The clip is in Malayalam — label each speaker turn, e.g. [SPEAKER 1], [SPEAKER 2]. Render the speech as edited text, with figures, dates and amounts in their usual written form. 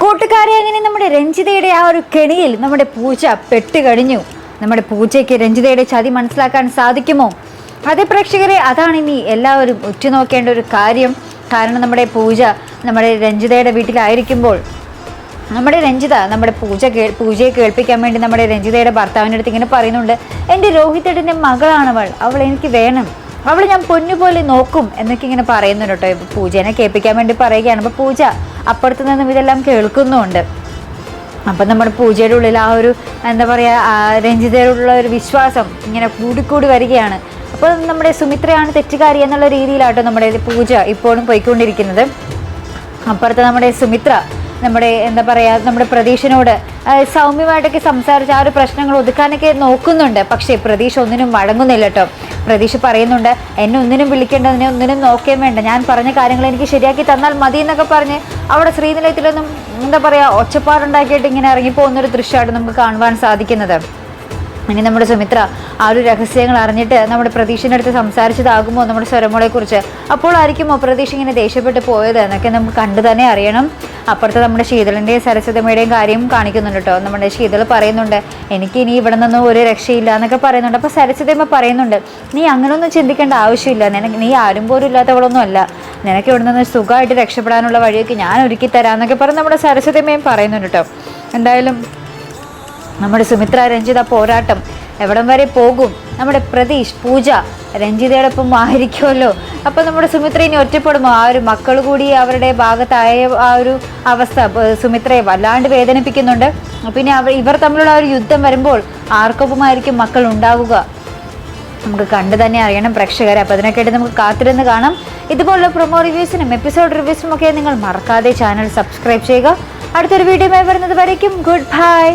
[SPEAKER 1] കൂട്ടുകാരെ, അങ്ങനെ നമ്മുടെ രഞ്ജിതയുടെ ആ ഒരു കെണിയിൽ നമ്മുടെ പൂജ പെട്ടുകഴിഞ്ഞു. നമ്മുടെ പൂജയ്ക്ക് രഞ്ജിതയുടെ ചതി മനസ്സിലാക്കാൻ സാധിക്കുമോ? അതേ പ്രേക്ഷകരെ, അതാണ് ഇനി എല്ലാവരും ഉറ്റുനോക്കേണ്ട ഒരു കാര്യം. കാരണം നമ്മുടെ പൂജ നമ്മുടെ രഞ്ജിതയുടെ വീട്ടിലായിരിക്കുമ്പോൾ നമ്മുടെ രഞ്ജിത നമ്മുടെ പൂജയെ കേൾപ്പിക്കാൻ വേണ്ടി നമ്മുടെ രഞ്ജിതയുടെ ഭർത്താവിൻ്റെ അടുത്ത് ഇങ്ങനെ പറയുന്നുണ്ട്, എൻ്റെ രോഹിതേട്ടൻ്റെ മകളാണവൾ, അവൾ എനിക്ക് വേണം, അവൾ ഞാൻ പൊന്നുപോലെ നോക്കും എന്നൊക്കെ ഇങ്ങനെ പറയുന്നുണ്ട് കേട്ടോ. പൂജേനെ കേൾപ്പിക്കാൻ വേണ്ടി പറയുകയാണ്. അപ്പോൾ പൂജ അപ്പുറത്തു നിന്നും ഇതെല്ലാം കേൾക്കുന്നുമുണ്ട്. അപ്പം നമ്മുടെ പൂജയുടെ ഉള്ളിൽ ആ ഒരു എന്താ പറയുക, രഞ്ജിതയോടുള്ള ഒരു വിശ്വാസം ഇങ്ങനെ കൂടിക്കൂടി വരികയാണ്. അപ്പോൾ നമ്മുടെ സുമിത്രയാണ് തെറ്റുകാരി എന്നുള്ള രീതിയിലാട്ടോ നമ്മുടെ പൂജ ഇപ്പോഴും പോയിക്കൊണ്ടിരിക്കുന്നത്. അപ്പുറത്ത് നമ്മുടെ സുമിത്ര നമ്മുടെ എന്താ പറയുക, നമ്മുടെ പ്രതീക്ഷനോട് സൗമ്യമായിട്ടൊക്കെ സംസാരിച്ച് ആ ഒരു പ്രശ്നങ്ങൾ ഒതുക്കാനൊക്കെ നോക്കുന്നുണ്ട്. പക്ഷേ പ്രതീക്ഷ ഒന്നിനും വഴങ്ങുന്നില്ല കേട്ടോ. പ്രതീക്ഷ പറയുന്നുണ്ട്, എന്നെ ഒന്നിനും വിളിക്കേണ്ടതിനെ ഒന്നിനും നോക്കുകയും വേണ്ട, ഞാൻ പറഞ്ഞ കാര്യങ്ങൾ എനിക്ക് ശരിയാക്കി തന്നാൽ മതി എന്നൊക്കെ പറഞ്ഞ് അവിടെ ശ്രീനിലയത്തിലൊന്നും എന്താ പറയുക ഒച്ചപ്പാടുണ്ടാക്കിയിട്ട് ഇങ്ങനെ ഇറങ്ങിപ്പോകുന്നൊരു ദൃശ്യമായിട്ട് നമുക്ക് കാണുവാൻ സാധിക്കുന്നത്. ഇനി നമ്മുടെ സുമിത്ര ആ ഒരു രഹസ്യങ്ങൾ അറിഞ്ഞിട്ട് നമ്മുടെ പ്രതീക്ഷയുടെ അടുത്ത് സംസാരിച്ചതാകുമോ നമ്മുടെ സ്വരമോളെക്കുറിച്ച്? അപ്പോൾ ആയിരിക്കുമോ പ്രതീക്ഷ ഇങ്ങനെ ദേഷ്യപ്പെട്ട് പോയത് എന്നൊക്കെ നമുക്ക് കണ്ടു തന്നെ അറിയണം. അപ്പുറത്ത് നമ്മുടെ ശീതളിൻ്റെയും സരസ്വതമ്മയുടെയും കാര്യം കാണിക്കുന്നുണ്ട് കേട്ടോ. നമ്മുടെ ശീതൾ പറയുന്നുണ്ട്, എനിക്ക് ഇനി ഇവിടെ നിന്നും ഒരു രക്ഷയില്ല എന്നൊക്കെ പറയുന്നുണ്ട്. അപ്പോൾ സരസ്വതമ്മ പറയുന്നുണ്ട്, നീ അങ്ങനെയൊന്നും ചിന്തിക്കേണ്ട ആവശ്യമില്ല, നീ ആരും പോലും ഇല്ലാത്തവളൊന്നും അല്ല, നിനക്ക് ഇവിടെ നിന്ന് സുഖമായിട്ട് രക്ഷപ്പെടാനുള്ള വഴിയൊക്കെ ഞാൻ ഒരുക്കി തരാമെന്നൊക്കെ പറഞ്ഞ് നമ്മുടെ സരസ്വതമ്മയും പറയുന്നുണ്ട് കേട്ടോ. എന്തായാലും നമ്മുടെ സുമിത്ര രഞ്ജിത പോരാട്ടം എവിടം വരെ പോകും? നമ്മുടെ പ്രതീഷ് പൂജ രഞ്ജിതയോടൊപ്പം ആയിരിക്കുമല്ലോ. അപ്പോൾ നമ്മുടെ സുമിത്ര ഇനി ഒറ്റപ്പെടുമോ? ആ ഒരു മക്കൾ കൂടി അവരുടെ ഭാഗത്തായ ആ ഒരു അവസ്ഥ സുമിത്രയെ വല്ലാണ്ട് വേദനിപ്പിക്കുന്നുണ്ട്. പിന്നെ ഇവർ തമ്മിലുള്ള ആ ഒരു യുദ്ധം വരുമ്പോൾ ആർക്കൊപ്പമായിരിക്കും മക്കൾ ഉണ്ടാവുക? നമുക്ക് കണ്ടു തന്നെ അറിയണം പ്രേക്ഷകരെ. അപ്പോൾ അതിനൊക്കെയായിട്ട് നമുക്ക് കാത്തിരുന്ന് കാണാം. ഇതുപോലുള്ള പ്രൊമോ റിവ്യൂസിനും എപ്പിസോഡ് റിവ്യൂസിനും ഒക്കെ നിങ്ങൾ മറക്കാതെ ചാനൽ സബ്സ്ക്രൈബ് ചെയ്യുക. അടുത്തൊരു വീഡിയോ വരുന്നത് വരയ്ക്കും ഗുഡ് ബൈ.